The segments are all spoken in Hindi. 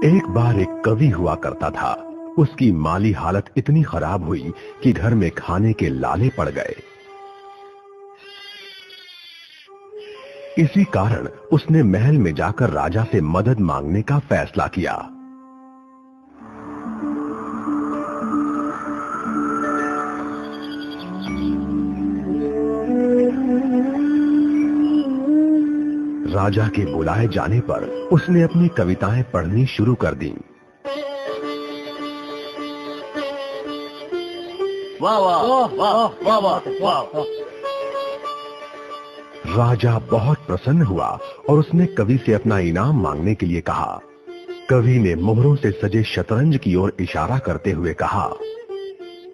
एक बार एक कवि हुआ करता था। उसकी माली हालत इतनी खराब हुई कि घर में खाने के लाले पड़ गए। इसी कारण उसने महल में जाकर राजा से मदद मांगने का फैसला किया। राजा के बुलाए जाने पर उसने अपनी कविताएं पढ़नी शुरू कर दी। वाह वाह वाह वाह वाह वाह। राजा बहुत प्रसन्न हुआ और उसने कवि से अपना इनाम मांगने के लिए कहा। कवि ने मोहरों से सजे शतरंज की ओर इशारा करते हुए कहा,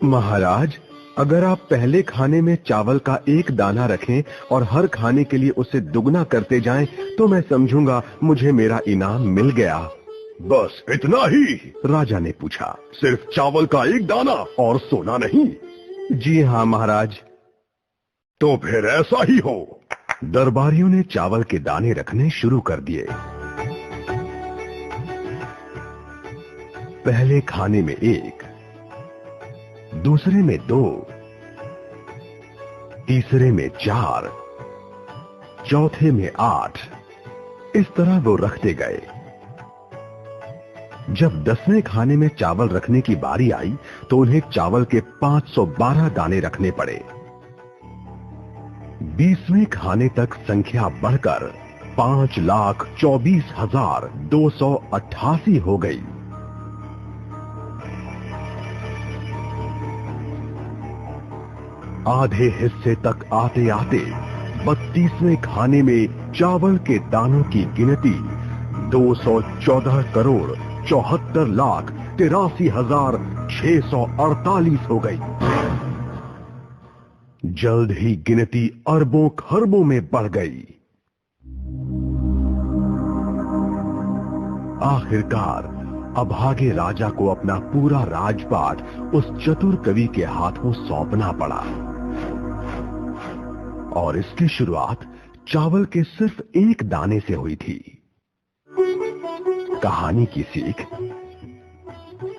महाराज, अगर आप पहले खाने में चावल का एक दाना रखें और हर खाने के लिए उसे दुगना करते जाएं, तो मैं समझूंगा मुझे मेरा इनाम मिल गया। बस इतना ही? राजा ने पूछा। सिर्फ चावल का एक दाना और सोना नहीं? जी हाँ महाराज। तो फिर ऐसा ही हो। दरबारियों ने चावल के दाने रखने शुरू कर दिए। पहले खाने में एक, दूसरे में 2, तीसरे में 4, चौथे में 8। इस तरह वो रखते गए। जब 10वें खाने में चावल रखने की बारी आई तो उन्हें चावल के 512 दाने रखने पड़े। 20वें खाने तक संख्या बढ़कर 5,24,288 हो गई। आधे हिस्से तक आते आते 32वें खाने में चावल के दानों की गिनती 214,74,83,648 हो गई। जल्द ही गिनती अरबों खरबों में बढ़ गई। आखिरकार अभागे राजा को अपना पूरा राजपाट उस चतुर कवि के हाथों सौंपना पड़ा। और इसकी शुरुआत चावल के सिर्फ एक दाने से हुई थी। कहानी की सीख,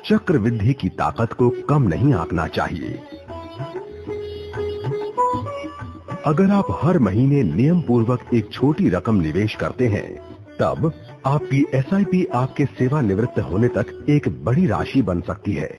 चक्रवृद्धि की ताकत को कम नहीं आंकना चाहिए। अगर आप हर महीने नियम पूर्वक एक छोटी रकम निवेश करते हैं, तब आपकी SIP आपके सेवानिवृत्त होने तक एक बड़ी राशि बन सकती है।